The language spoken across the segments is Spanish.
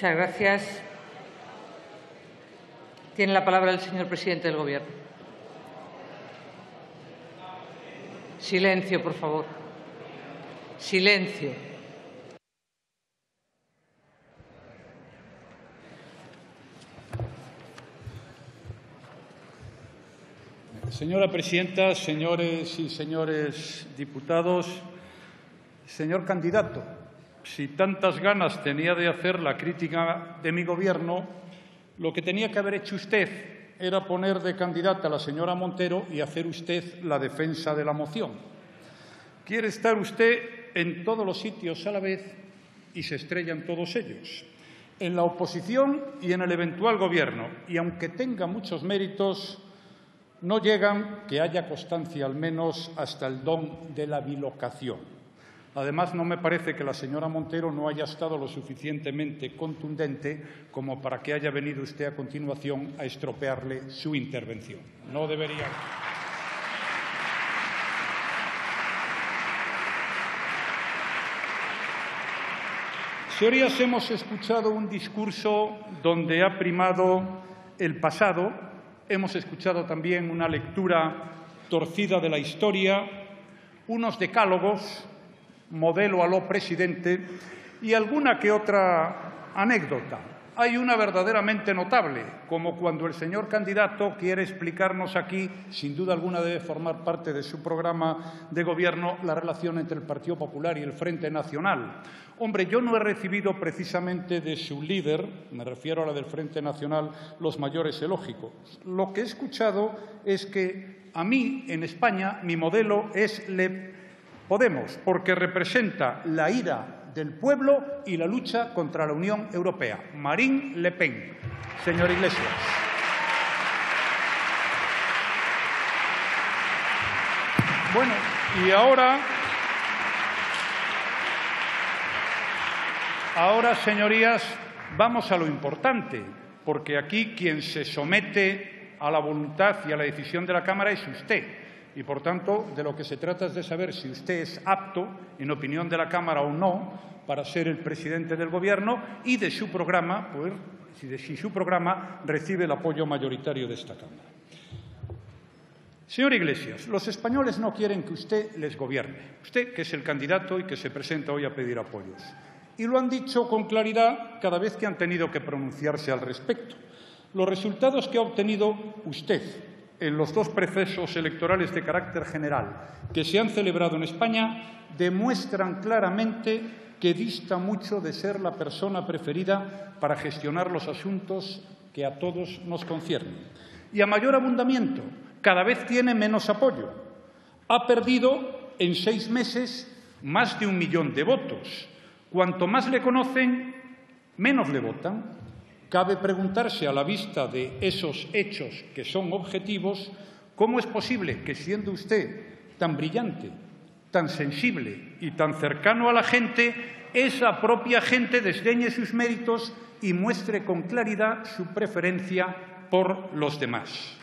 Muchas gracias. Tiene la palabra el señor presidente del Gobierno. Silencio, por favor. Silencio. Señora presidenta, señores y señores diputados, señor candidato, si tantas ganas tenía de hacer la crítica de mi Gobierno, lo que tenía que haber hecho usted era poner de candidata a la señora Montero y hacer usted la defensa de la moción. Quiere estar usted en todos los sitios a la vez y se estrella en todos ellos, en la oposición y en el eventual Gobierno. Y aunque tenga muchos méritos, no llegan que haya constancia al menos hasta el don de la bilocación. Además, no me parece que la señora Montero no haya estado lo suficientemente contundente como para que haya venido usted a continuación a estropearle su intervención. No debería. Señorías, hemos escuchado un discurso donde ha primado el pasado, hemos escuchado también una lectura torcida de la historia, unos decálogos, modelo a lo presidente, y alguna que otra anécdota. Hay una verdaderamente notable, como cuando el señor candidato quiere explicarnos aquí, sin duda alguna debe formar parte de su programa de Gobierno, la relación entre el Partido Popular y el Frente Nacional. Hombre, yo no he recibido precisamente de su líder, me refiero a la del Frente Nacional, los mayores elogios. Lo que he escuchado es que a mí, en España, mi modelo es Podemos, porque representa la ira del pueblo y la lucha contra la Unión Europea. Marine Le Pen. Señor Iglesias. Bueno, y ahora, señorías, vamos a lo importante, porque aquí quien se somete a la voluntad y a la decisión de la Cámara es usted. Y, por tanto, de lo que se trata es de saber si usted es apto, en opinión de la Cámara o no, para ser el presidente del Gobierno y de su programa, pues, si su programa recibe el apoyo mayoritario de esta Cámara. Señor Iglesias, los españoles no quieren que usted les gobierne. Usted, que es el candidato y que se presenta hoy a pedir apoyos. Y lo han dicho con claridad cada vez que han tenido que pronunciarse al respecto. Los resultados que ha obtenido usted en los dos procesos electorales de carácter general que se han celebrado en España demuestran claramente que dista mucho de ser la persona preferida para gestionar los asuntos que a todos nos conciernen. Y a mayor abundamiento, cada vez tiene menos apoyo. Ha perdido en 6 meses más de 1 millón de votos. Cuanto más le conocen, menos le votan. Cabe preguntarse, a la vista de esos hechos que son objetivos, cómo es posible que, siendo usted tan brillante, tan sensible y tan cercano a la gente, esa propia gente desdeñe sus méritos y muestre con claridad su preferencia por los demás.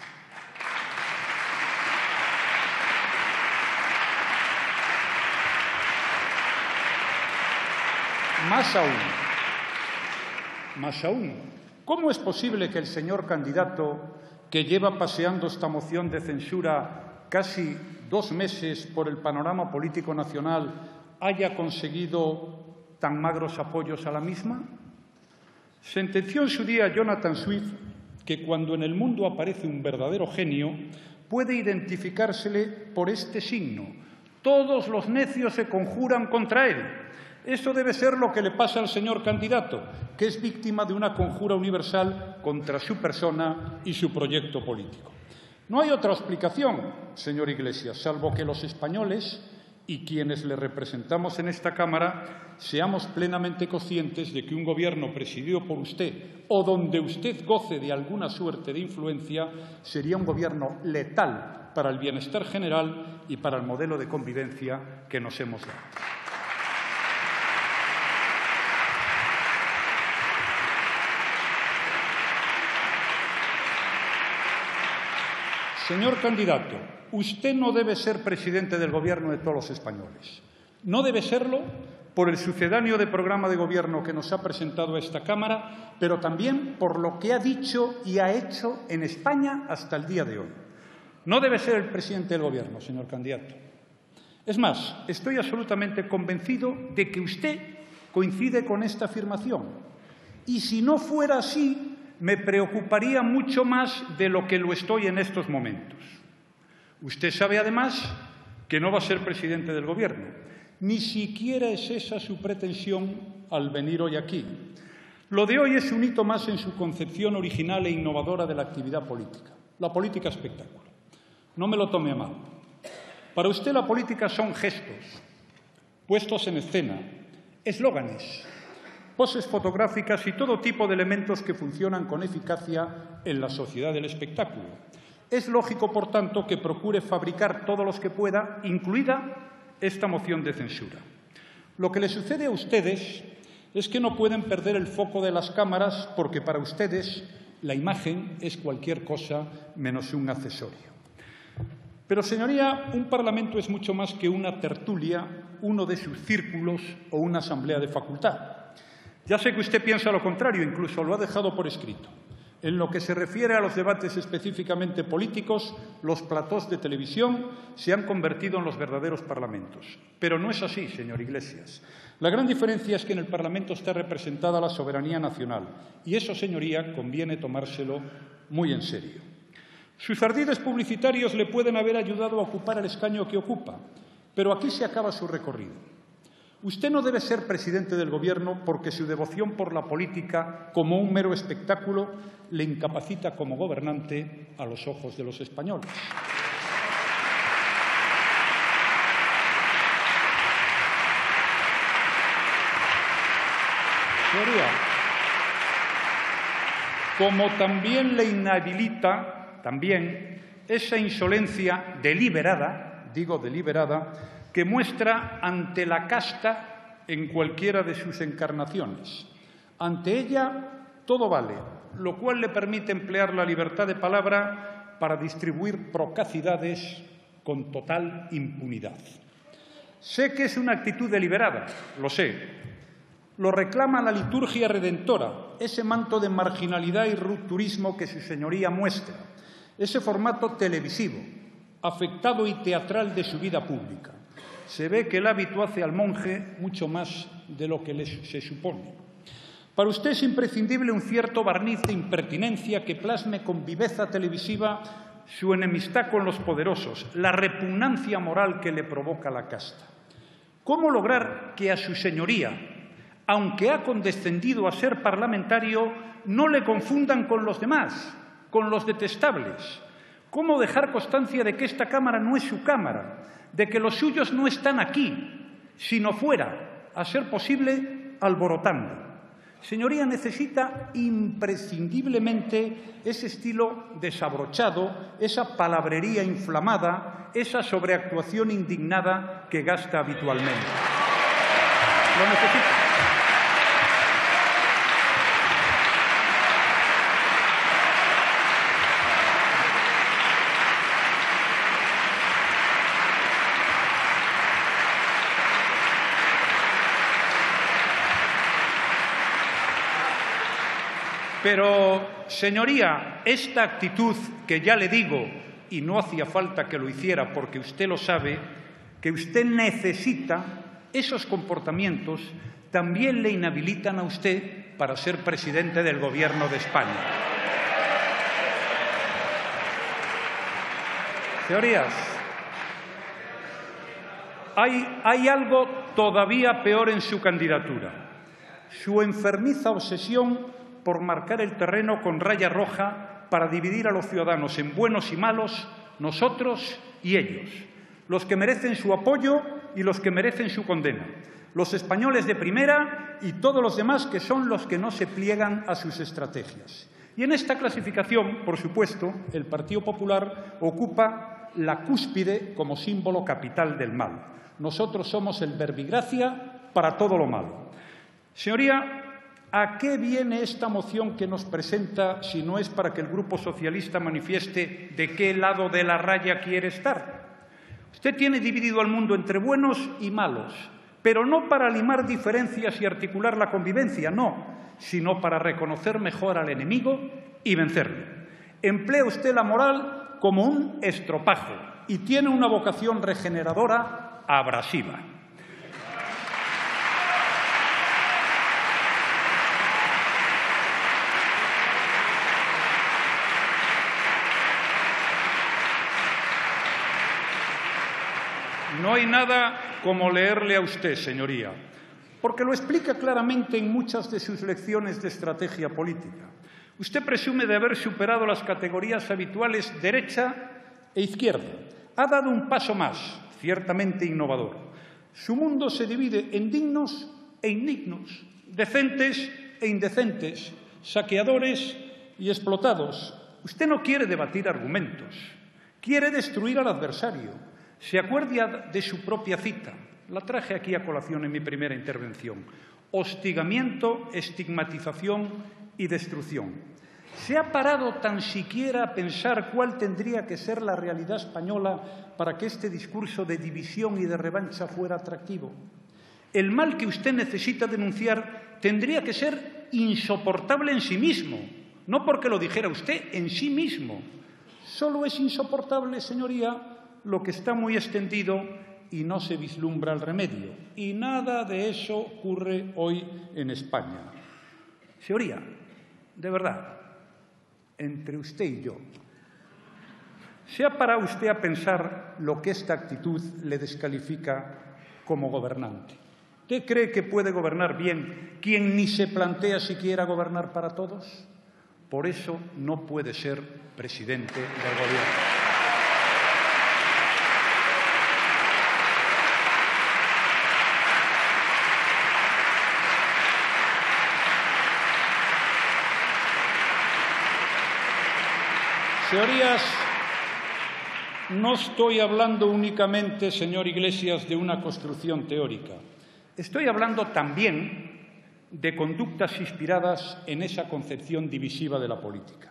Más aún, ¿cómo es posible que el señor candidato, que lleva paseando esta moción de censura casi 2 meses por el panorama político nacional, haya conseguido tan magros apoyos a la misma? Sentenció en su día Jonathan Swift que cuando en el mundo aparece un verdadero genio, puede identificársele por este signo: todos los necios se conjuran contra él. Eso debe ser lo que le pasa al señor candidato, que es víctima de una conjura universal contra su persona y su proyecto político. No hay otra explicación, señor Iglesias, salvo que los españoles y quienes le representamos en esta Cámara seamos plenamente conscientes de que un Gobierno presidido por usted o donde usted goce de alguna suerte de influencia sería un Gobierno letal para el bienestar general y para el modelo de convivencia que nos hemos dado. Señor candidato, usted no debe ser presidente del Gobierno de todos los españoles. No debe serlo por el sucedáneo de programa de Gobierno que nos ha presentado a esta Cámara, pero también por lo que ha dicho y ha hecho en España hasta el día de hoy. No debe ser el presidente del Gobierno, señor candidato. Es más, estoy absolutamente convencido de que usted coincide con esta afirmación. Y si no fuera así, me preocuparía mucho más de lo que lo estoy en estos momentos. Usted sabe, además, que no va a ser presidente del Gobierno. Ni siquiera es esa su pretensión al venir hoy aquí. Lo de hoy es un hito más en su concepción original e innovadora de la actividad política, la política espectáculo. No me lo tome a mal. Para usted la política son gestos, puestos en escena, eslóganes, poses fotográficas y todo tipo de elementos que funcionan con eficacia en la sociedad del espectáculo. Es lógico, por tanto, que procure fabricar todos los que pueda, incluida esta moción de censura. Lo que le sucede a ustedes es que no pueden perder el foco de las cámaras porque para ustedes la imagen es cualquier cosa menos un accesorio. Pero, señoría, un parlamento es mucho más que una tertulia, uno de sus círculos o una asamblea de facultad. Ya sé que usted piensa lo contrario, incluso lo ha dejado por escrito. En lo que se refiere a los debates específicamente políticos, los platós de televisión se han convertido en los verdaderos parlamentos. Pero no es así, señor Iglesias. La gran diferencia es que en el Parlamento está representada la soberanía nacional y eso, señoría, conviene tomárselo muy en serio. Sus ardides publicitarios le pueden haber ayudado a ocupar el escaño que ocupa, pero aquí se acaba su recorrido. Usted no debe ser presidente del Gobierno porque su devoción por la política como un mero espectáculo le incapacita como gobernante a los ojos de los españoles. Señoría, como también le inhabilita esa insolencia deliberada, digo deliberada, que muestra ante la casta en cualquiera de sus encarnaciones. Ante ella todo vale, lo cual le permite emplear la libertad de palabra para distribuir procacidades con total impunidad. Sé que es una actitud deliberada, lo sé. Lo reclama la liturgia redentora, ese manto de marginalidad y rupturismo que su señoría muestra, ese formato televisivo, afectado y teatral de su vida pública. Se ve que el hábito hace al monje mucho más de lo que se supone. Para usted es imprescindible un cierto barniz de impertinencia que plasme con viveza televisiva su enemistad con los poderosos, la repugnancia moral que le provoca la casta. ¿Cómo lograr que a su señoría, aunque ha condescendido a ser parlamentario, no le confundan con los demás, con los detestables? ¿Cómo dejar constancia de que esta Cámara no es su Cámara, de que los suyos no están aquí, sino fuera, a ser posible, alborotando? Señoría, necesita imprescindiblemente ese estilo desabrochado, esa palabrería inflamada, esa sobreactuación indignada que gasta habitualmente. Lo necesita. Pero, señoría, esta actitud que ya le digo, y no hacía falta que lo hiciera porque usted lo sabe, que usted necesita, esos comportamientos también le inhabilitan a usted para ser presidente del Gobierno de España. Señorías, hay algo todavía peor en su candidatura, su enfermiza obsesión por marcar el terreno con raya roja para dividir a los ciudadanos en buenos y malos, nosotros y ellos, los que merecen su apoyo y los que merecen su condena, los españoles de primera y todos los demás que son los que no se pliegan a sus estrategias. Y en esta clasificación, por supuesto, el Partido Popular ocupa la cúspide como símbolo capital del mal. Nosotros somos el verbigracia para todo lo malo. Señoría, ¿a qué viene esta moción que nos presenta si no es para que el Grupo Socialista manifieste de qué lado de la raya quiere estar? Usted tiene dividido al mundo entre buenos y malos, pero no para limar diferencias y articular la convivencia, no, sino para reconocer mejor al enemigo y vencerlo. Emplea usted la moral como un estropajo y tiene una vocación regeneradora abrasiva. No hay nada como leerle a usted, señoría, porque lo explica claramente en muchas de sus lecciones de estrategia política. Usted presume de haber superado las categorías habituales derecha e izquierda. Ha dado un paso más, ciertamente innovador. Su mundo se divide en dignos e indignos, decentes e indecentes, saqueadores y explotados. Usted no quiere debatir argumentos, quiere destruir al adversario. Se acuerda de su propia cita, la traje aquí a colación en mi primera intervención: hostigamiento, estigmatización y destrucción. ¿Se ha parado tan siquiera a pensar cuál tendría que ser la realidad española para que este discurso de división y de revancha fuera atractivo? El mal que usted necesita denunciar tendría que ser insoportable en sí mismo, no porque lo dijera usted, en sí mismo. Solo es insoportable, señoría, lo que está muy extendido y no se vislumbra el remedio. Y nada de eso ocurre hoy en España. Señoría, de verdad, entre usted y yo, ¿se ha parado usted a pensar lo que esta actitud le descalifica como gobernante? ¿Usted cree que puede gobernar bien quien ni se plantea siquiera gobernar para todos? Por eso no puede ser presidente del Gobierno. Señorías, no estoy hablando únicamente, señor Iglesias, de una construcción teórica. Estoy hablando también de conductas inspiradas en esa concepción divisiva de la política.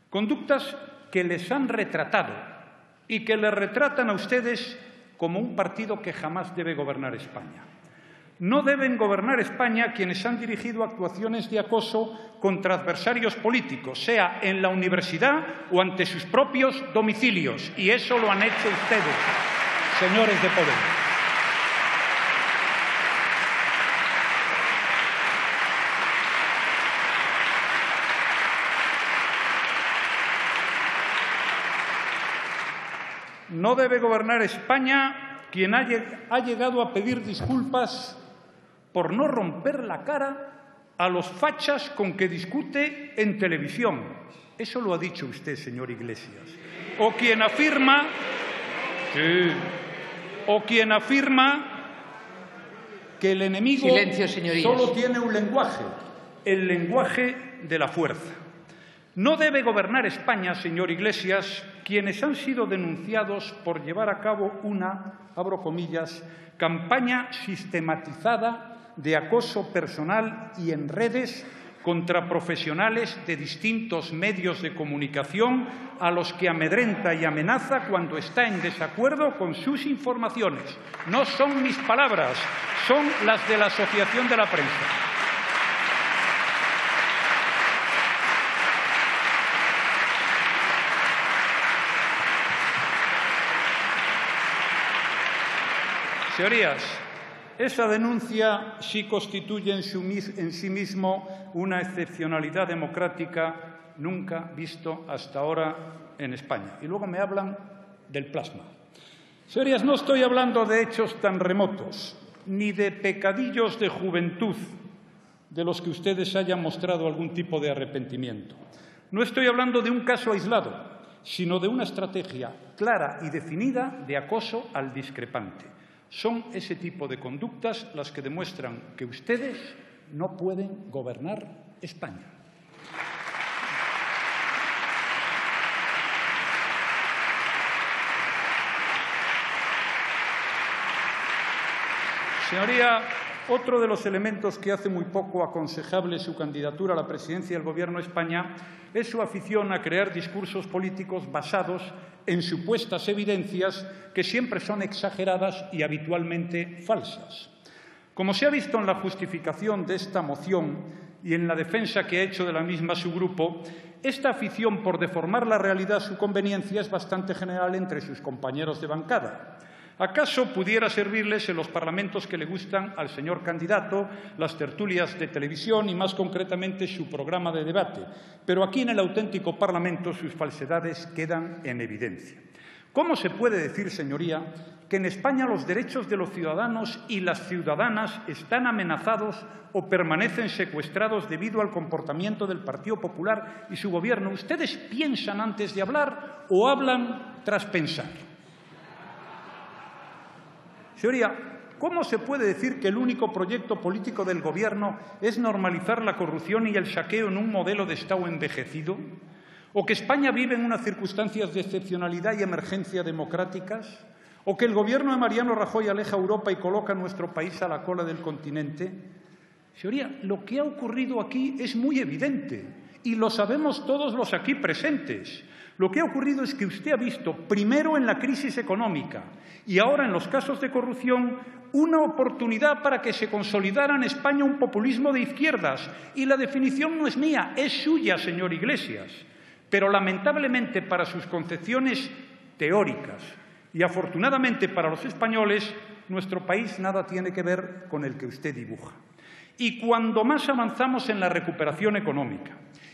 Conductas que les han retratado y que les retratan a ustedes como un partido que jamás debe gobernar España. No deben gobernar España quienes han dirigido actuaciones de acoso contra adversarios políticos, sea en la universidad o ante sus propios domicilios. Y eso lo han hecho ustedes, señores de Podemos. No debe gobernar España quien ha llegado a pedir disculpas por no romper la cara a los fachas con que discute en televisión. Eso lo ha dicho usted, señor Iglesias. O quien afirma que el enemigo solo tiene un lenguaje, el lenguaje de la fuerza. No debe gobernar España, señor Iglesias, quienes han sido denunciados por llevar a cabo una, abro comillas, campaña sistematizada de acoso personal y en redes contra profesionales de distintos medios de comunicación a los que amedrenta y amenaza cuando está en desacuerdo con sus informaciones. No son mis palabras, son las de la Asociación de la Prensa. Señorías, esa denuncia sí constituye en sí mismo una excepcionalidad democrática nunca visto hasta ahora en España. Y luego me hablan del plasma. Señorías, no estoy hablando de hechos tan remotos, ni de pecadillos de juventud de los que ustedes hayan mostrado algún tipo de arrepentimiento. No estoy hablando de un caso aislado, sino de una estrategia clara y definida de acoso al discrepante. Son ese tipo de conductas las que demuestran que ustedes no pueden gobernar España. Señoría, otro de los elementos que hace muy poco aconsejable su candidatura a la presidencia del Gobierno de España es su afición a crear discursos políticos basados en supuestas evidencias que siempre son exageradas y habitualmente falsas. Como se ha visto en la justificación de esta moción y en la defensa que ha hecho de la misma su grupo, esta afición por deformar la realidad a su conveniencia es bastante general entre sus compañeros de bancada. ¿Acaso pudiera servirles en los parlamentos que le gustan al señor candidato, las tertulias de televisión y, más concretamente, su programa de debate? Pero aquí, en el auténtico Parlamento, sus falsedades quedan en evidencia. ¿Cómo se puede decir, señoría, que en España los derechos de los ciudadanos y las ciudadanas están amenazados o permanecen secuestrados debido al comportamiento del Partido Popular y su Gobierno? ¿Ustedes piensan antes de hablar o hablan tras pensar? Señoría, ¿cómo se puede decir que el único proyecto político del Gobierno es normalizar la corrupción y el saqueo en un modelo de Estado envejecido? ¿O que España vive en unas circunstancias de excepcionalidad y emergencia democráticas? ¿O que el Gobierno de Mariano Rajoy aleja a Europa y coloca a nuestro país a la cola del continente? Señoría, lo que ha ocurrido aquí es muy evidente y lo sabemos todos los aquí presentes. Lo que ha ocurrido es que usted ha visto, primero en la crisis económica y ahora en los casos de corrupción, una oportunidad para que se consolidara en España un populismo de izquierdas. Y la definición no es mía, es suya, señor Iglesias. Pero lamentablemente para sus concepciones teóricas y afortunadamente para los españoles, nuestro país nada tiene que ver con el que usted dibuja. Y cuando más avanzamos en la recuperación económica,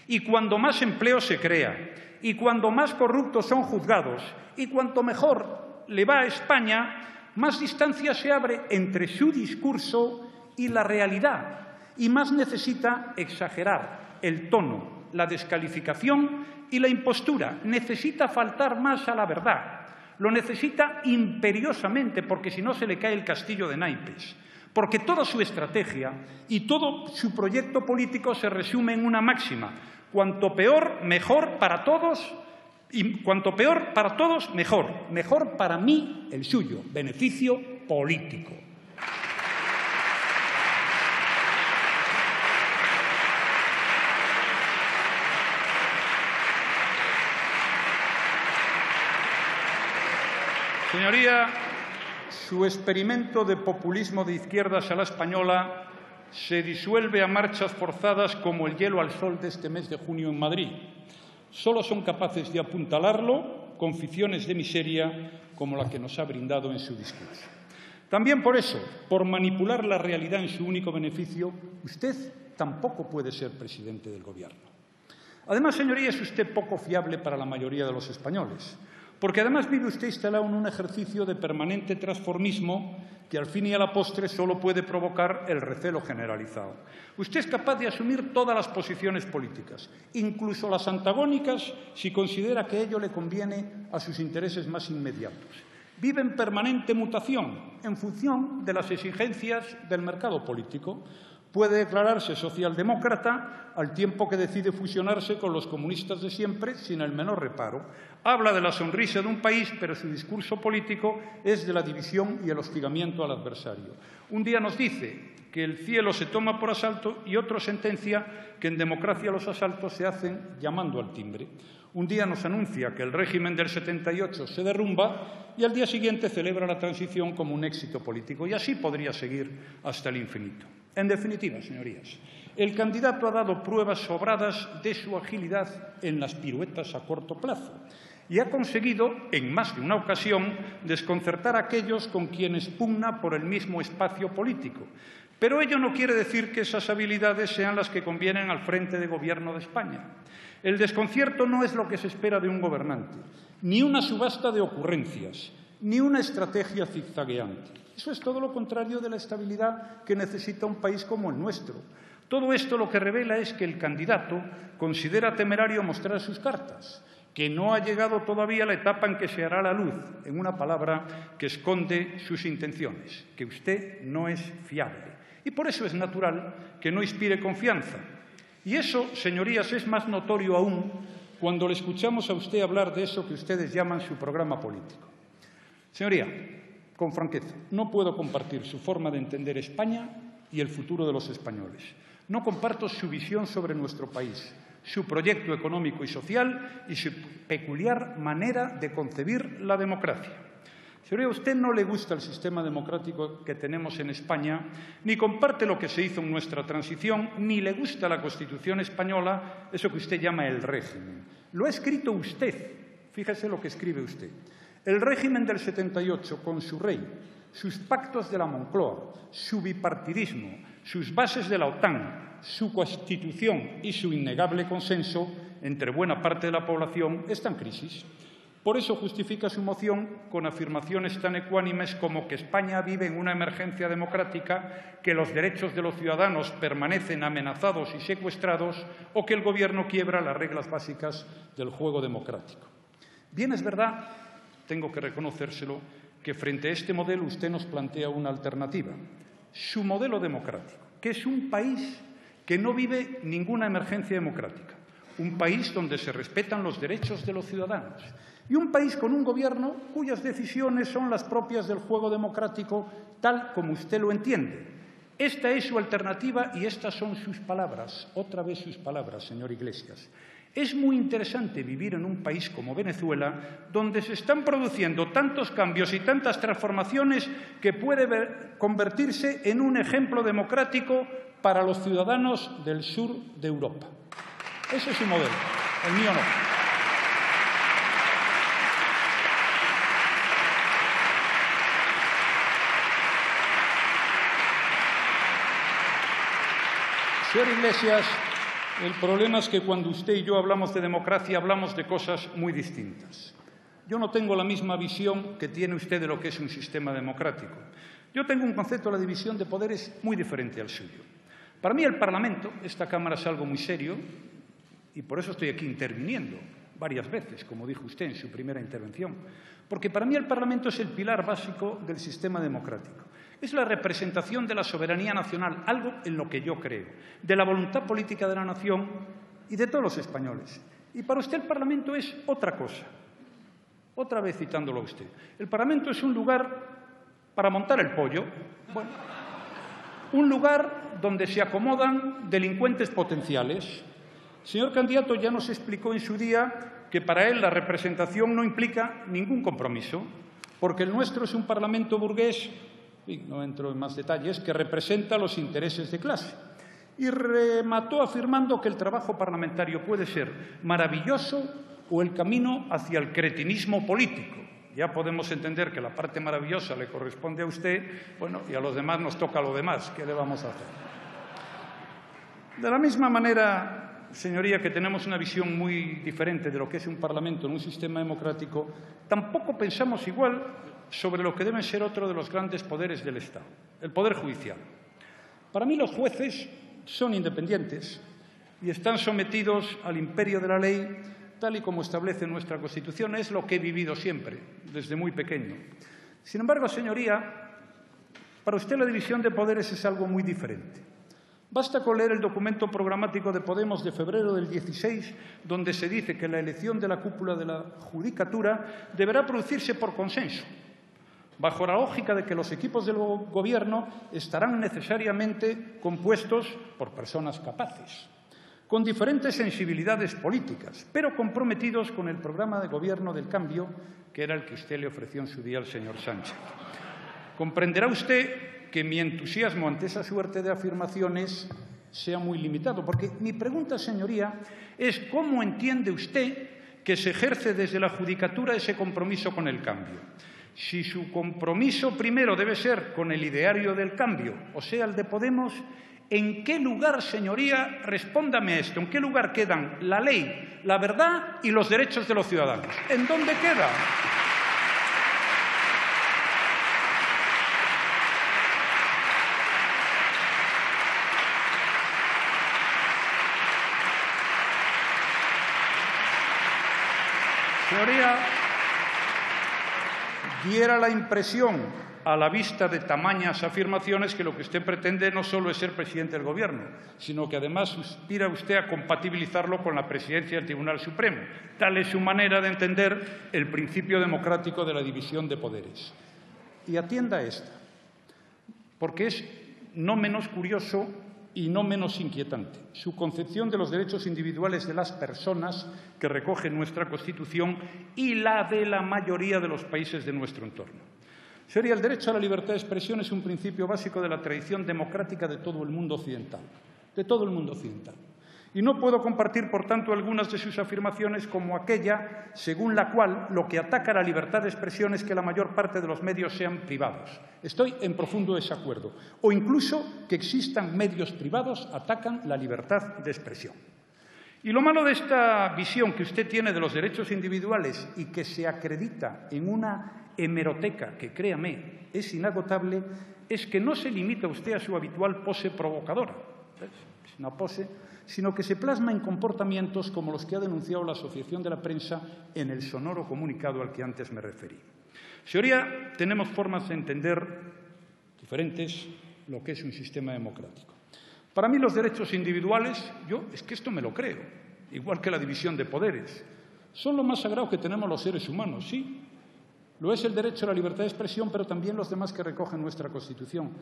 y cuando más empleo se crea, y cuando más corruptos son juzgados, y cuanto mejor le va a España, más distancia se abre entre su discurso y la realidad, y más necesita exagerar el tono, la descalificación y la impostura. Necesita faltar más a la verdad. Lo necesita imperiosamente, porque si no se le cae el castillo de naipes. Porque toda su estrategia y todo su proyecto político se resume en una máxima: cuanto peor, mejor para todos, y cuanto peor para todos, mejor. Mejor para mí, el suyo, beneficio político. Señoría, su experimento de populismo de izquierdas a la española se disuelve a marchas forzadas como el hielo al sol de este mes de junio en Madrid. Solo son capaces de apuntalarlo con ficciones de miseria como la que nos ha brindado en su discurso. También por eso, por manipular la realidad en su único beneficio, usted tampoco puede ser presidente del Gobierno. Además, señoría, es usted poco fiable para la mayoría de los españoles, porque además vive usted instalado en un ejercicio de permanente transformismo que al fin y a la postre solo puede provocar el recelo generalizado. Usted es capaz de asumir todas las posiciones políticas, incluso las antagónicas, si considera que ello le conviene a sus intereses más inmediatos. Vive en permanente mutación en función de las exigencias del mercado político. Puede declararse socialdemócrata al tiempo que decide fusionarse con los comunistas de siempre sin el menor reparo. Habla de la sonrisa de un país, pero su discurso político es de la división y el hostigamiento al adversario. Un día nos dice que el cielo se toma por asalto y otro sentencia que en democracia los asaltos se hacen llamando al timbre. Un día nos anuncia que el régimen del 78 se derrumba y al día siguiente celebra la transición como un éxito político. Y así podría seguir hasta el infinito. En definitiva, señorías, el candidato ha dado pruebas sobradas de su agilidad en las piruetas a corto plazo y ha conseguido, en más de una ocasión, desconcertar a aquellos con quienes pugna por el mismo espacio político. Pero ello no quiere decir que esas habilidades sean las que convienen al frente de gobierno de España. El desconcierto no es lo que se espera de un gobernante, ni una subasta de ocurrencias, ni una estrategia zigzagueante. Eso es todo lo contrario de la estabilidad que necesita un país como el nuestro. Todo esto lo que revela es que el candidato considera temerario mostrar sus cartas, que no ha llegado todavía la etapa en que se hará la luz, en una palabra que esconde sus intenciones, que usted no es fiable. Y por eso es natural que no inspire confianza. Y eso, señorías, es más notorio aún cuando le escuchamos a usted hablar de eso que ustedes llaman su programa político. Señoría, con franqueza, no puedo compartir su forma de entender España y el futuro de los españoles. No comparto su visión sobre nuestro país, su proyecto económico y social y su peculiar manera de concebir la democracia. Señoría, a usted no le gusta el sistema democrático que tenemos en España, ni comparte lo que se hizo en nuestra transición, ni le gusta la Constitución española, eso que usted llama el régimen. Lo ha escrito usted. Fíjese lo que escribe usted. El régimen del 78, con su rey, sus pactos de la Moncloa, su bipartidismo, sus bases de la OTAN, su Constitución y su innegable consenso entre buena parte de la población, está en crisis. Por eso justifica su moción con afirmaciones tan ecuánimes como que España vive en una emergencia democrática, que los derechos de los ciudadanos permanecen amenazados y secuestrados o que el Gobierno quiebra las reglas básicas del juego democrático. Bien, es verdad, tengo que reconocérselo, que frente a este modelo usted nos plantea una alternativa. Su modelo democrático, que es un país que no vive ninguna emergencia democrática, un país donde se respetan los derechos de los ciudadanos y un país con un Gobierno cuyas decisiones son las propias del juego democrático, tal como usted lo entiende. Esta es su alternativa y estas son sus palabras, otra vez sus palabras, señor Iglesias. Es muy interesante vivir en un país como Venezuela, donde se están produciendo tantos cambios y tantas transformaciones que puede convertirse en un ejemplo democrático para los ciudadanos del sur de Europa. Ese es su modelo, el mío no. Señor Iglesias, el problema es que cuando usted y yo hablamos de democracia hablamos de cosas muy distintas. Yo no tengo la misma visión que tiene usted de lo que es un sistema democrático. Yo tengo un concepto de la división de poderes muy diferente al suyo. Para mí el Parlamento, esta Cámara, es algo muy serio y por eso estoy aquí interviniendo varias veces, como dijo usted en su primera intervención, porque para mí el Parlamento es el pilar básico del sistema democrático. Es la representación de la soberanía nacional, algo en lo que yo creo, de la voluntad política de la nación y de todos los españoles. Y para usted el Parlamento es otra cosa. Otra vez citándolo a usted. El Parlamento es un lugar para montar el pollo, bueno, un lugar donde se acomodan delincuentes potenciales. El señor candidato ya nos explicó en su día que para él la representación no implica ningún compromiso, porque el nuestro es un Parlamento burgués, no entro en más detalles, que representa los intereses de clase. Y remató afirmando que el trabajo parlamentario puede ser maravilloso o el camino hacia el cretinismo político. Ya podemos entender que la parte maravillosa le corresponde a usted, bueno, y a los demás nos toca lo demás. ¿Qué le vamos a hacer? De la misma manera, señoría, que tenemos una visión muy diferente de lo que es un Parlamento en un sistema democrático, tampoco pensamos igual sobre lo que deben ser otro de los grandes poderes del Estado, el Poder Judicial. Para mí los jueces son independientes y están sometidos al imperio de la ley, tal y como establece nuestra Constitución. Es lo que he vivido siempre, desde muy pequeño. Sin embargo, señoría, para usted la división de poderes es algo muy diferente. Basta con leer el documento programático de Podemos de febrero del 16, donde se dice que la elección de la cúpula de la Judicatura deberá producirse por consenso, bajo la lógica de que los equipos del Gobierno estarán necesariamente compuestos por personas capaces, con diferentes sensibilidades políticas, pero comprometidos con el programa de Gobierno del cambio, que era el que usted le ofreció en su día al señor Sánchez. Comprenderá usted que mi entusiasmo ante esa suerte de afirmaciones sea muy limitado, porque mi pregunta, señoría, es ¿cómo entiende usted que se ejerce desde la Judicatura ese compromiso con el cambio? Si su compromiso primero debe ser con el ideario del cambio, o sea, el de Podemos, ¿en qué lugar, señoría, respóndame a esto, en qué lugar quedan la ley, la verdad y los derechos de los ciudadanos? ¿En dónde quedan? Señoría, diera la impresión, a la vista de tamañas afirmaciones, que lo que usted pretende no solo es ser presidente del Gobierno, sino que además aspira usted a compatibilizarlo con la presidencia del Tribunal Supremo. Tal es su manera de entender el principio democrático de la división de poderes. Y atienda esta, porque es no menos curioso y no menos inquietante. Su concepción de los derechos individuales de las personas que recoge nuestra Constitución y la de la mayoría de los países de nuestro entorno. Señoría, el derecho a la libertad de expresión es un principio básico de la tradición democrática de todo el mundo occidental. De todo el mundo occidental. Y no puedo compartir, por tanto, algunas de sus afirmaciones como aquella según la cual lo que ataca la libertad de expresión es que la mayor parte de los medios sean privados. Estoy en profundo desacuerdo. O incluso que existan medios privados atacan la libertad de expresión. Y lo malo de esta visión que usted tiene de los derechos individuales y que se acredita en una hemeroteca que, créame, es inagotable, es que no se limita usted a su habitual pose provocadora. Es una pose, sino que se plasma en comportamientos como los que ha denunciado la Asociación de la Prensa en el sonoro comunicado al que antes me referí. Señoría, tenemos formas de entender diferentes lo que es un sistema democrático. Para mí los derechos individuales, es que esto me lo creo, igual que la división de poderes, son lo más sagrado que tenemos los seres humanos, sí. Lo es el derecho a la libertad de expresión, pero también los demás que recogen nuestra Constitución.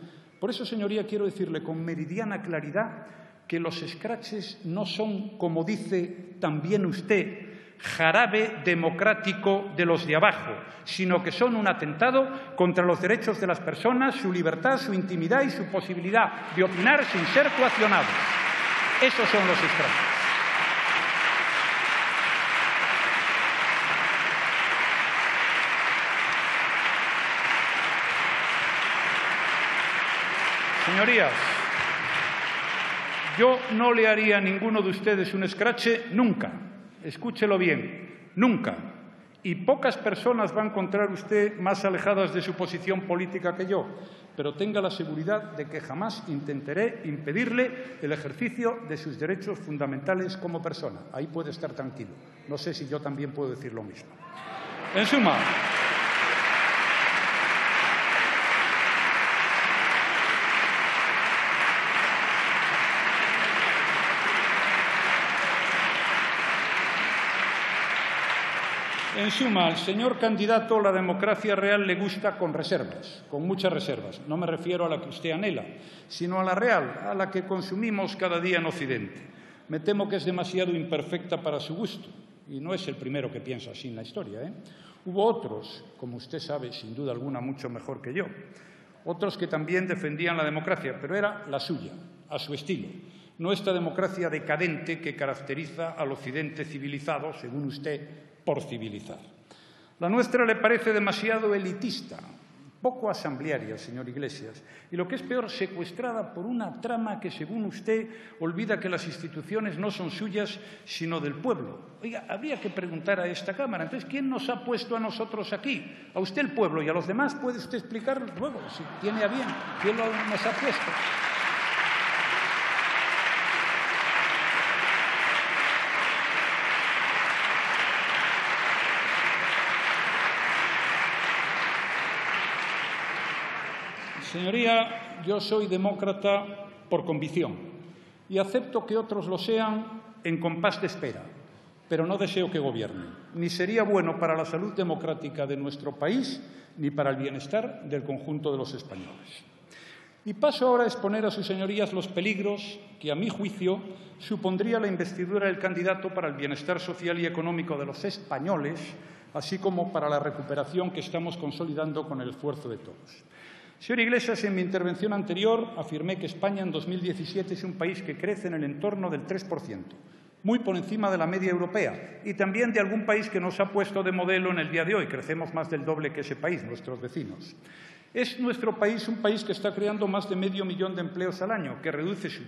Por eso, señoría, quiero decirle con meridiana claridad que los escraches no son, como dice también usted, jarabe democrático de los de abajo, sino que son un atentado contra los derechos de las personas, su libertad, su intimidad y su posibilidad de opinar sin ser coaccionados. Esos son los escraches. Señorías, yo no le haría a ninguno de ustedes un escrache nunca. Escúchelo bien, nunca. Y pocas personas va a encontrar usted más alejadas de su posición política que yo, pero tenga la seguridad de que jamás intentaré impedirle el ejercicio de sus derechos fundamentales como persona. Ahí puede estar tranquilo. No sé si yo también puedo decir lo mismo. En suma, al señor candidato la democracia real le gusta con reservas, con muchas reservas. No me refiero a la que usted anhela, sino a la real, a la que consumimos cada día en Occidente. Me temo que es demasiado imperfecta para su gusto, y no es el primero que piensa así en la historia, ¿eh? Hubo otros, como usted sabe, sin duda alguna, mucho mejor que yo, otros que también defendían la democracia, pero era la suya, a su estilo. No esta democracia decadente que caracteriza al Occidente civilizado, según usted, por civilizar. La nuestra le parece demasiado elitista, poco asamblearia, señor Iglesias, y lo que es peor, secuestrada por una trama que, según usted, olvida que las instituciones no son suyas, sino del pueblo. Oiga, habría que preguntar a esta Cámara, entonces, ¿quién nos ha puesto a nosotros aquí? A usted el pueblo, y a los demás puede usted explicar luego, si tiene a bien, quién nos ha puesto. Señoría, yo soy demócrata por convicción y acepto que otros lo sean en compás de espera, pero no deseo que gobiernen. Ni sería bueno para la salud democrática de nuestro país ni para el bienestar del conjunto de los españoles. Y paso ahora a exponer a sus señorías los peligros que, a mi juicio, supondría la investidura del candidato para el bienestar social y económico de los españoles, así como para la recuperación que estamos consolidando con el esfuerzo de todos. Señor Iglesias, en mi intervención anterior afirmé que España en 2017 es un país que crece en el entorno del 3%, muy por encima de la media europea y también de algún país que nos ha puesto de modelo en el día de hoy. Crecemos más del doble que ese país, nuestros vecinos. Es nuestro país un país que está creando más de 500.000 de empleos al año, que reduce su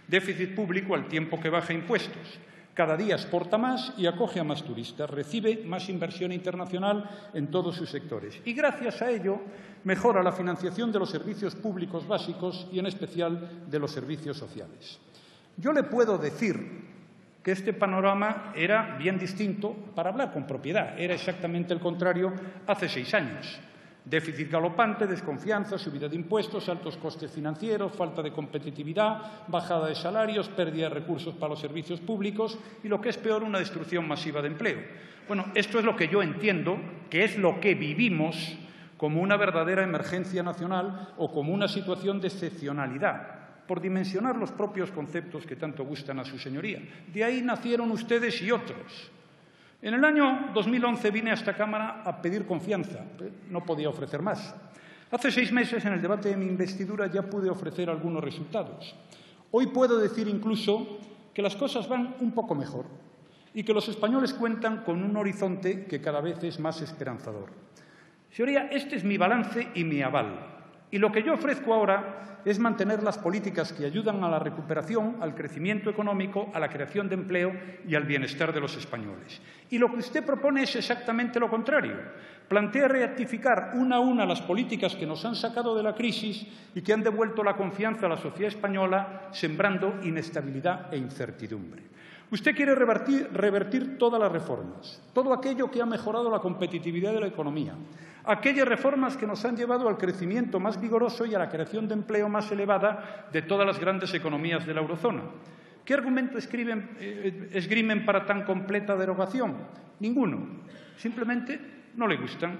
déficit público al tiempo que baja impuestos. Cada día exporta más y acoge a más turistas, recibe más inversión internacional en todos sus sectores. Y gracias a ello mejora la financiación de los servicios públicos básicos y en especial de los servicios sociales. Yo le puedo decir que este panorama era bien distinto, para hablar con propiedad, era exactamente el contrario hace 6 años. Déficit galopante, desconfianza, subida de impuestos, altos costes financieros, falta de competitividad, bajada de salarios, pérdida de recursos para los servicios públicos y, lo que es peor, una destrucción masiva de empleo. Bueno, esto es lo que yo entiendo que es lo que vivimos como una verdadera emergencia nacional o como una situación de excepcionalidad, por dimensionar los propios conceptos que tanto gustan a su señoría. De ahí nacieron ustedes y otros. En el año 2011 vine a esta Cámara a pedir confianza, no podía ofrecer más. Hace 6 meses, en el debate de mi investidura, ya pude ofrecer algunos resultados. Hoy puedo decir incluso que las cosas van un poco mejor y que los españoles cuentan con un horizonte que cada vez es más esperanzador. Señoría, este es mi balance y mi aval. Y lo que yo ofrezco ahora es mantener las políticas que ayudan a la recuperación, al crecimiento económico, a la creación de empleo y al bienestar de los españoles. Y lo que usted propone es exactamente lo contrario. Plantea rectificar una a una las políticas que nos han sacado de la crisis y que han devuelto la confianza a la sociedad española, sembrando inestabilidad e incertidumbre. Usted quiere revertir todas las reformas, todo aquello que ha mejorado la competitividad de la economía, aquellas reformas que nos han llevado al crecimiento más vigoroso y a la creación de empleo más elevada de todas las grandes economías de la eurozona. ¿Qué argumento esgrimen para tan completa derogación? Ninguno. Simplemente no le gustan.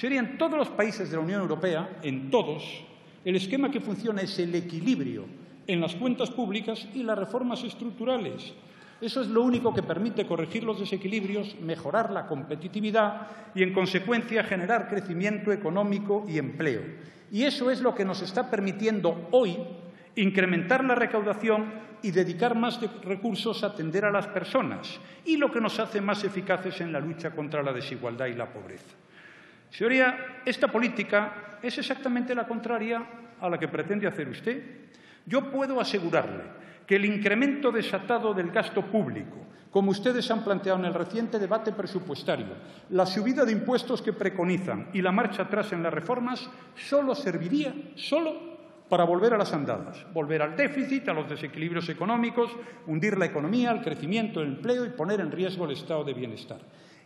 En todos los países de la Unión Europea, en todos, el esquema que funciona es el equilibrio en las cuentas públicas y las reformas estructurales. Eso es lo único que permite corregir los desequilibrios, mejorar la competitividad y, en consecuencia, generar crecimiento económico y empleo. Y eso es lo que nos está permitiendo hoy incrementar la recaudación y dedicar más recursos a atender a las personas, y lo que nos hace más eficaces en la lucha contra la desigualdad y la pobreza. Señoría, esta política es exactamente la contraria a la que pretende hacer usted. Yo puedo asegurarle que el incremento desatado del gasto público, como ustedes han planteado en el reciente debate presupuestario, la subida de impuestos que preconizan y la marcha atrás en las reformas, solo serviría para volver a las andadas, volver al déficit, a los desequilibrios económicos, hundir la economía, el crecimiento, el empleo y poner en riesgo el estado de bienestar.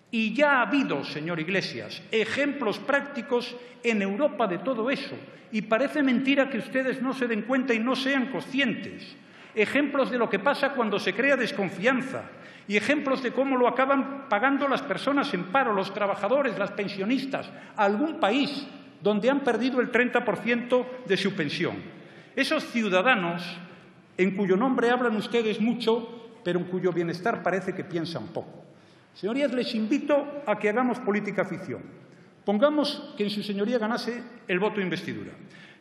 Y ya ha habido, señor Iglesias, ejemplos prácticos en Europa de todo eso, y parece mentira que ustedes no se den cuenta y no sean conscientes. Ejemplos de lo que pasa cuando se crea desconfianza y ejemplos de cómo lo acaban pagando las personas en paro, los trabajadores, las pensionistas, algún país donde han perdido el 30% de su pensión. Esos ciudadanos en cuyo nombre hablan ustedes mucho, pero en cuyo bienestar parece que piensan poco. Señorías, les invito a que hagamos política ficción. Pongamos que en su señoría ganase el voto de investidura.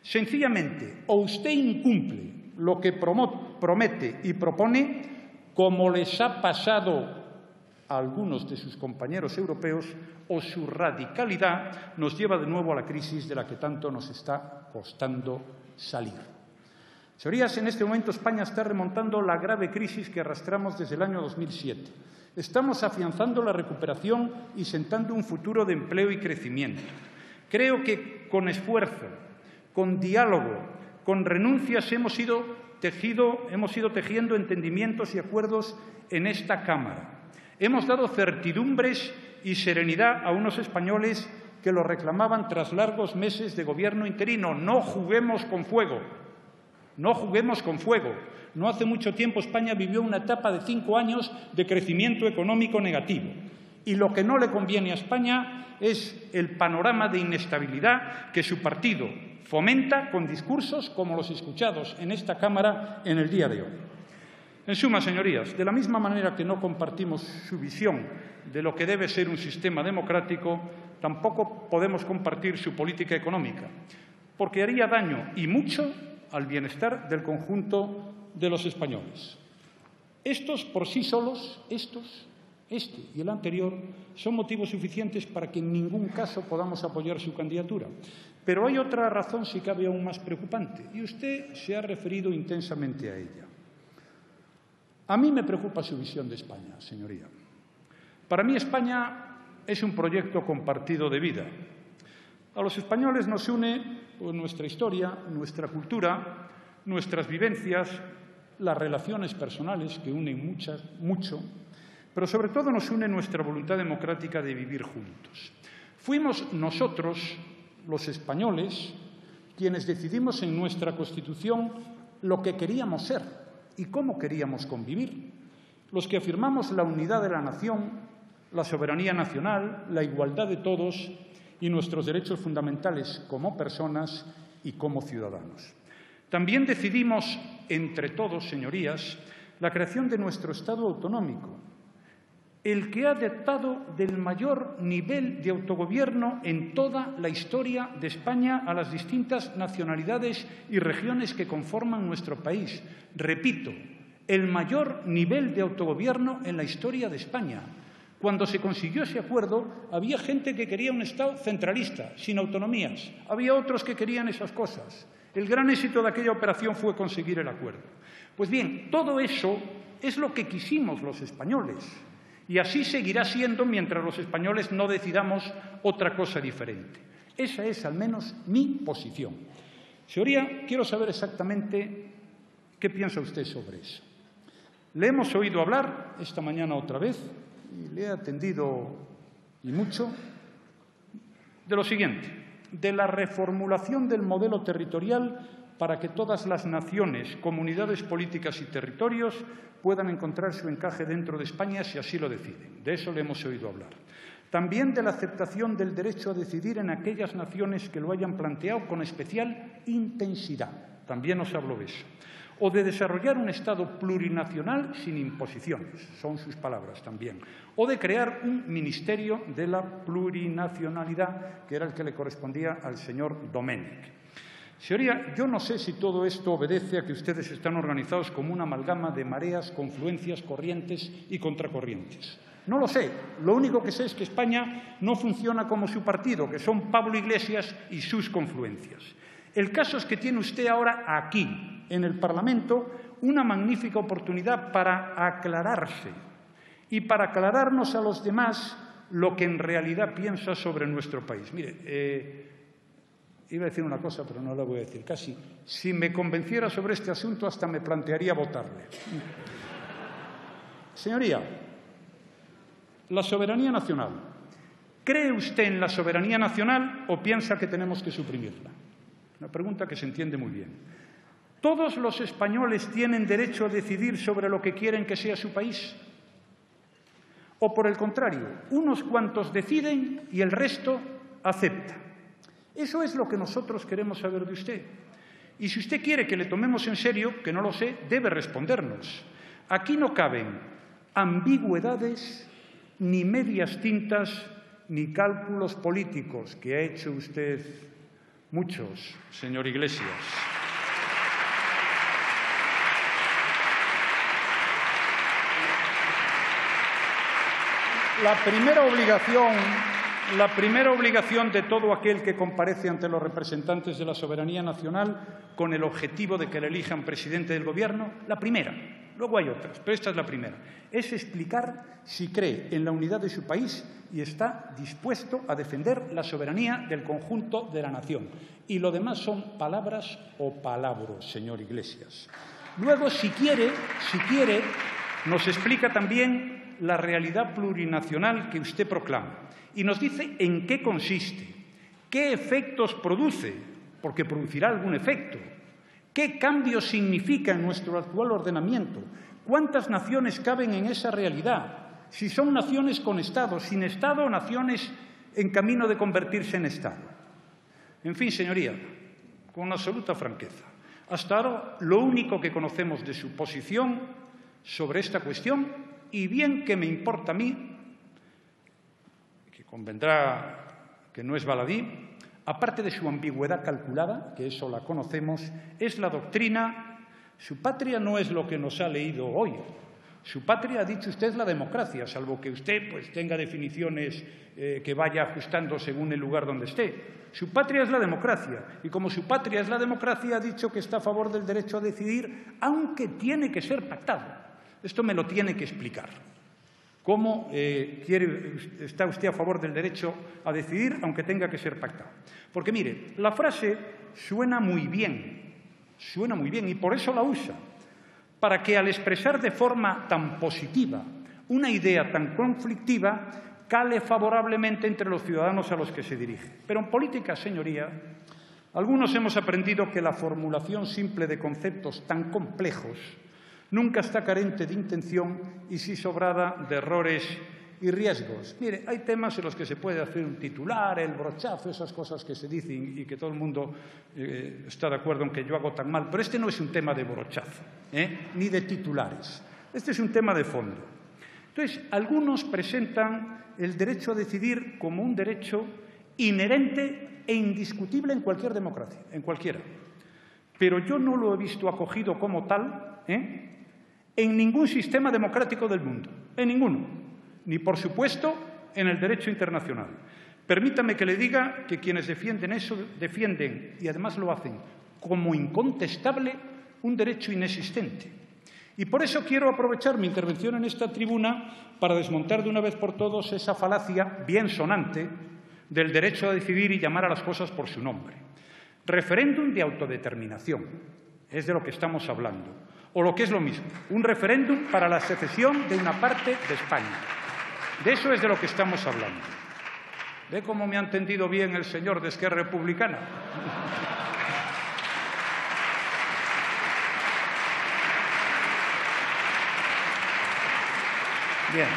Sencillamente, o usted incumple lo que promete y propone, como les ha pasado a algunos de sus compañeros europeos, o su radicalidad nos lleva de nuevo a la crisis de la que tanto nos está costando salir. Señorías, en este momento España está remontando la grave crisis que arrastramos desde el año 2007. Estamos afianzando la recuperación y sentando un futuro de empleo y crecimiento. Creo que con esfuerzo, con diálogo, con renuncias hemos ido tejiendo entendimientos y acuerdos en esta Cámara. Hemos dado certidumbres y serenidad a unos españoles que lo reclamaban tras largos meses de gobierno interino. No juguemos con fuego. No juguemos con fuego. No hace mucho tiempo España vivió una etapa de 5 años de crecimiento económico negativo. Y lo que no le conviene a España es el panorama de inestabilidad que su partido fomenta con discursos como los escuchados en esta Cámara en el día de hoy. En suma, señorías, de la misma manera que no compartimos su visión de lo que debe ser un sistema democrático, tampoco podemos compartir su política económica, porque haría daño, y mucho, al bienestar del conjunto de los españoles. Estos por sí solos, este y el anterior, son motivos suficientes para que en ningún caso podamos apoyar su candidatura. Pero hay otra razón, si cabe, aún más preocupante, y usted se ha referido intensamente a ella. A mí me preocupa su visión de España, señoría. Para mí España es un proyecto compartido de vida. A los españoles nos une nuestra historia, nuestra cultura, nuestras vivencias, las relaciones personales que unen mucho, pero sobre todo nos une nuestra voluntad democrática de vivir juntos. Fuimos nosotros, los españoles, quienes decidimos en nuestra Constitución lo que queríamos ser y cómo queríamos convivir, los que afirmamos la unidad de la nación, la soberanía nacional, la igualdad de todos y nuestros derechos fundamentales como personas y como ciudadanos. También decidimos, entre todos, señorías, la creación de nuestro Estado autonómico el que ha dotado del mayor nivel de autogobierno en toda la historia de España a las distintas nacionalidades y regiones que conforman nuestro país. Repito, el mayor nivel de autogobierno en la historia de España. Cuando se consiguió ese acuerdo, había gente que quería un Estado centralista, sin autonomías. Había otros que querían esas cosas. El gran éxito de aquella operación fue conseguir el acuerdo. Pues bien, todo eso es lo que quisimos los españoles. Y así seguirá siendo mientras los españoles no decidamos otra cosa diferente. Esa es al menos mi posición. Señoría, quiero saber exactamente qué piensa usted sobre eso. Le hemos oído hablar esta mañana otra vez, y le he atendido y mucho, de lo siguiente, de la reformulación del modelo territorial para que todas las naciones, comunidades políticas y territorios puedan encontrar su encaje dentro de España si así lo deciden. De eso le hemos oído hablar. También de la aceptación del derecho a decidir en aquellas naciones que lo hayan planteado con especial intensidad. También nos habló de eso. O de desarrollar un Estado plurinacional sin imposiciones, son sus palabras también. O de crear un Ministerio de la Plurinacionalidad, que era el que le correspondía al señor Domenech. Señoría, yo no sé si todo esto obedece a que ustedes están organizados como una amalgama de mareas, confluencias, corrientes y contracorrientes. No lo sé. Lo único que sé es que España no funciona como su partido, que son Pablo Iglesias y sus confluencias. El caso es que tiene usted ahora aquí, en el Parlamento, una magnífica oportunidad para aclararse y para aclararnos a los demás lo que en realidad piensa sobre nuestro país. Mire, iba a decir una cosa, pero no la voy a decir. Casi, si me convenciera sobre este asunto, hasta me plantearía votarle. Señoría, la soberanía nacional. ¿Cree usted en la soberanía nacional o piensa que tenemos que suprimirla? Una pregunta que se entiende muy bien. ¿Todos los españoles tienen derecho a decidir sobre lo que quieren que sea su país? ¿O, por el contrario, unos cuantos deciden y el resto acepta? Eso es lo que nosotros queremos saber de usted. Y si usted quiere que le tomemos en serio, que no lo sé, debe respondernos. Aquí no caben ambigüedades, ni medias tintas, ni cálculos políticos, que ha hecho usted muchos, señor Iglesias. La primera obligación de todo aquel que comparece ante los representantes de la soberanía nacional con el objetivo de que le elijan presidente del Gobierno, la primera, luego hay otras, pero esta es la primera, es explicar si cree en la unidad de su país y está dispuesto a defender la soberanía del conjunto de la nación. Y lo demás son palabras o palabros, señor Iglesias. Luego, si quiere, nos explica también la realidad plurinacional que usted proclama y nos dice en qué consiste, qué efectos produce, porque producirá algún efecto, qué cambio significa en nuestro actual ordenamiento, cuántas naciones caben en esa realidad, si son naciones con Estado, sin Estado o naciones en camino de convertirse en Estado. En fin, señoría, con absoluta franqueza, hasta ahora lo único que conocemos de su posición sobre esta cuestión, y bien que me importa a mí, que convendrá que no es baladí, aparte de su ambigüedad calculada, que eso la conocemos, es la doctrina. Su patria no es lo que nos ha leído hoy. Su patria, ha dicho usted, es la democracia, salvo que usted pues, tenga definiciones que vaya ajustando según el lugar donde esté. Su patria es la democracia, y como su patria es la democracia, ha dicho que está a favor del derecho a decidir, aunque tiene que ser pactado. Esto me lo tiene que explicar. ¿Cómo está usted a favor del derecho a decidir, aunque tenga que ser pactado? Porque, mire, la frase suena muy bien, y por eso la usa, para que al expresar de forma tan positiva una idea tan conflictiva, cale favorablemente entre los ciudadanos a los que se dirige. Pero en política, señoría, algunos hemos aprendido que la formulación simple de conceptos tan complejos nunca está carente de intención y sí sobrada de errores y riesgos. Mire, hay temas en los que se puede hacer un titular, el brochazo, esas cosas que se dicen y que todo el mundo está de acuerdo en que yo hago tan mal, pero este no es un tema de brochazo, ni de titulares. Este es un tema de fondo. Entonces, algunos presentan el derecho a decidir como un derecho inherente e indiscutible en cualquier democracia, en cualquiera. Pero yo no lo he visto acogido como tal, en ningún sistema democrático del mundo, en ninguno, ni por supuesto en el derecho internacional. Permítame que le diga que quienes defienden eso defienden, y además lo hacen, como incontestable un derecho inexistente. Y por eso quiero aprovechar mi intervención en esta tribuna para desmontar de una vez por todas esa falacia bien sonante del derecho a decidir y llamar a las cosas por su nombre. Referéndum de autodeterminación es de lo que estamos hablando. O lo que es lo mismo, un referéndum para la secesión de una parte de España. De eso es de lo que estamos hablando. ¿Ve cómo me ha entendido bien el señor de Esquerra Republicana? Bien.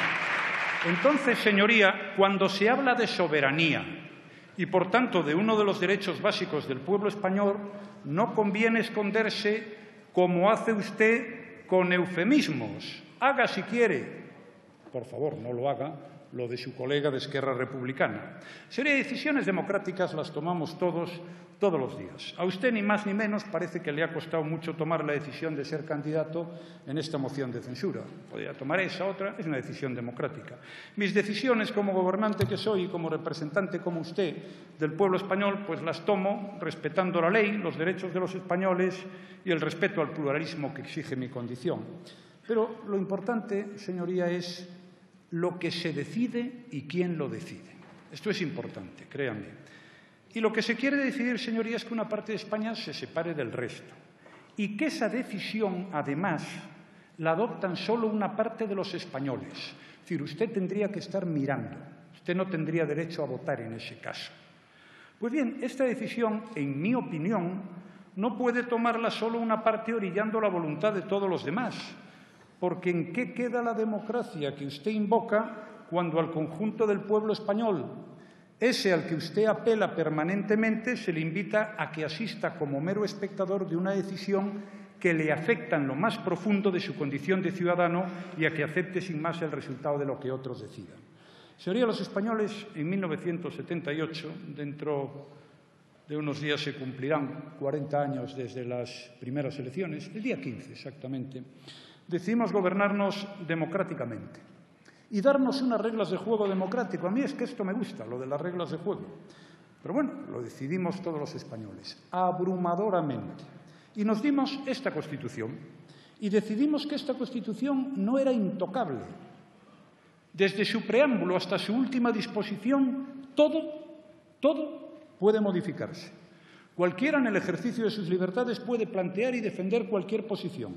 Entonces, señoría, cuando se habla de soberanía y, por tanto, de uno de los derechos básicos del pueblo español, no conviene esconderse como hace usted con eufemismos. Haga, si quiere, por favor, no lo haga, lo de su colega de Esquerra Republicana. Sería decisiones democráticas las tomamos todos los días. A usted, ni más ni menos, parece que le ha costado mucho tomar la decisión de ser candidato en esta moción de censura. Podría tomar esa, otra, es una decisión democrática. Mis decisiones como gobernante que soy y como representante como usted del pueblo español, pues las tomo respetando la ley, los derechos de los españoles y el respeto al pluralismo que exige mi condición. Pero lo importante, señoría, es lo que se decide y quién lo decide. Esto es importante, créanme. Y lo que se quiere decidir, señoría, es que una parte de España se separe del resto y que esa decisión, además, la adoptan solo una parte de los españoles. Es decir, usted tendría que estar mirando. Usted no tendría derecho a votar en ese caso. Pues bien, esta decisión, en mi opinión, no puede tomarla solo una parte orillando la voluntad de todos los demás. Porque ¿en qué queda la democracia que usted invoca cuando al conjunto del pueblo español, ese al que usted apela permanentemente, se le invita a que asista como mero espectador de una decisión que le afecta en lo más profundo de su condición de ciudadano y a que acepte sin más el resultado de lo que otros decidan? Señoría, los españoles en 1978, dentro de unos días se cumplirán 40 años desde las primeras elecciones, el día 15 exactamente, decidimos gobernarnos democráticamente y darnos unas reglas de juego democrático. A mí es que esto me gusta, lo de las reglas de juego. Pero bueno, lo decidimos todos los españoles, abrumadoramente. Y nos dimos esta Constitución. Y decidimos que esta Constitución no era intocable. Desde su preámbulo hasta su última disposición, todo puede modificarse. Cualquiera en el ejercicio de sus libertades puede plantear y defender cualquier posición.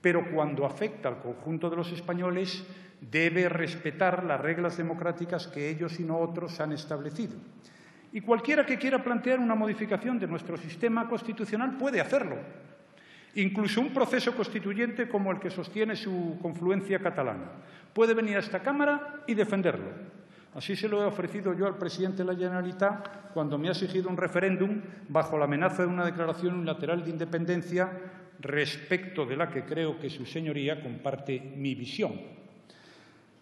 Pero cuando afecta al conjunto de los españoles, debe respetar las reglas democráticas que ellos y no otros han establecido. Y cualquiera que quiera plantear una modificación de nuestro sistema constitucional puede hacerlo. Incluso un proceso constituyente como el que sostiene su confluencia catalana. Puede venir a esta Cámara y defenderlo. Así se lo he ofrecido yo al presidente de la Generalitat cuando me ha exigido un referéndum bajo la amenaza de una declaración unilateral de independencia respecto de la que creo que su señoría comparte mi visión.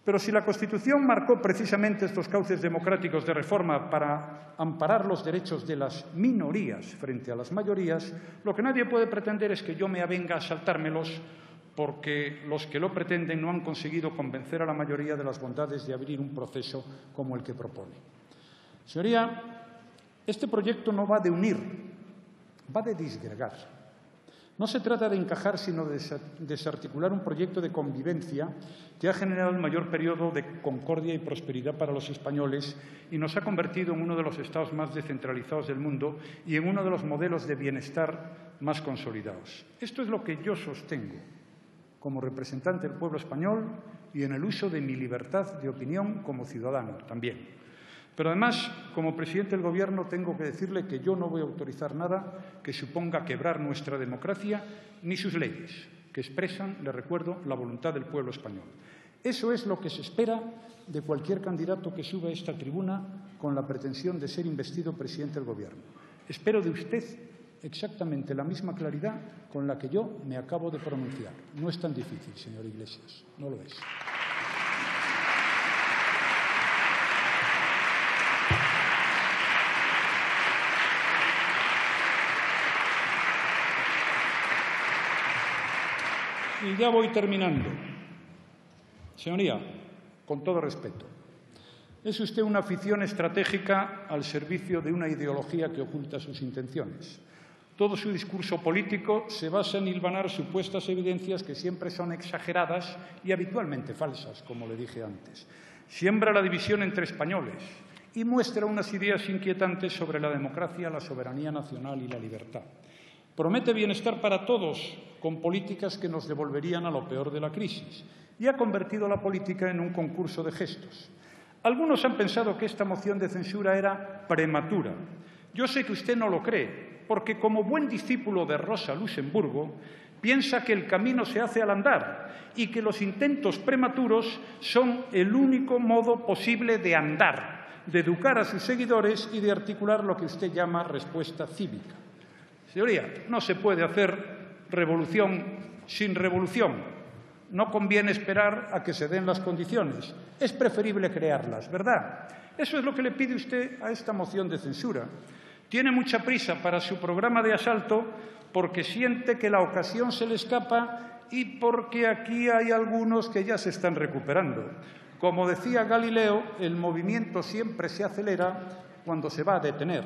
Pero si la Constitución marcó precisamente estos cauces democráticos de reforma para amparar los derechos de las minorías frente a las mayorías, lo que nadie puede pretender es que yo me avenga a saltármelos porque los que lo pretenden no han conseguido convencer a la mayoría de las bondades de abrir un proceso como el que propone. Señoría, este proyecto no va de unir, va de disgregar. No se trata de encajar, sino de desarticular un proyecto de convivencia que ha generado el mayor periodo de concordia y prosperidad para los españoles y nos ha convertido en uno de los estados más descentralizados del mundo y en uno de los modelos de bienestar más consolidados. Esto es lo que yo sostengo como representante del pueblo español y en el uso de mi libertad de opinión como ciudadano también. Pero además, como presidente del Gobierno, tengo que decirle que yo no voy a autorizar nada que suponga quebrar nuestra democracia ni sus leyes, que expresan, le recuerdo, la voluntad del pueblo español. Eso es lo que se espera de cualquier candidato que suba a esta tribuna con la pretensión de ser investido presidente del Gobierno. Espero de usted exactamente la misma claridad con la que yo me acabo de pronunciar. No es tan difícil, señor Iglesias, no lo es. Y ya voy terminando. Señoría, con todo respeto, es usted una afición estratégica al servicio de una ideología que oculta sus intenciones. Todo su discurso político se basa en hilvanar supuestas evidencias que siempre son exageradas y habitualmente falsas, como le dije antes. Siembra la división entre españoles y muestra unas ideas inquietantes sobre la democracia, la soberanía nacional y la libertad. Promete bienestar para todos con políticas que nos devolverían a lo peor de la crisis y ha convertido la política en un concurso de gestos. Algunos han pensado que esta moción de censura era prematura. Yo sé que usted no lo cree, porque como buen discípulo de Rosa Luxemburgo, piensa que el camino se hace al andar y que los intentos prematuros son el único modo posible de andar, de educar a sus seguidores y de articular lo que usted llama respuesta cívica. Señoría, no se puede hacer revolución sin revolución. No conviene esperar a que se den las condiciones. Es preferible crearlas, ¿verdad? Eso es lo que le pide usted a esta moción de censura. Tiene mucha prisa para su programa de asalto porque siente que la ocasión se le escapa y porque aquí hay algunos que ya se están recuperando. Como decía Galileo, el movimiento siempre se acelera cuando se va a detener.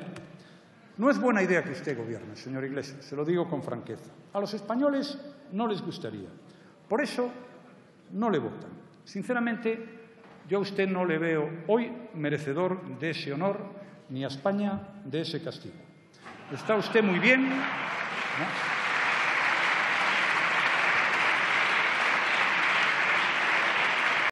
No es buena idea que usted gobierne, señor Iglesias, se lo digo con franqueza. A los españoles no les gustaría. Por eso no le votan. Sinceramente, yo a usted no le veo hoy merecedor de ese honor ni a España de ese castigo. Está usted muy bien, ¿no?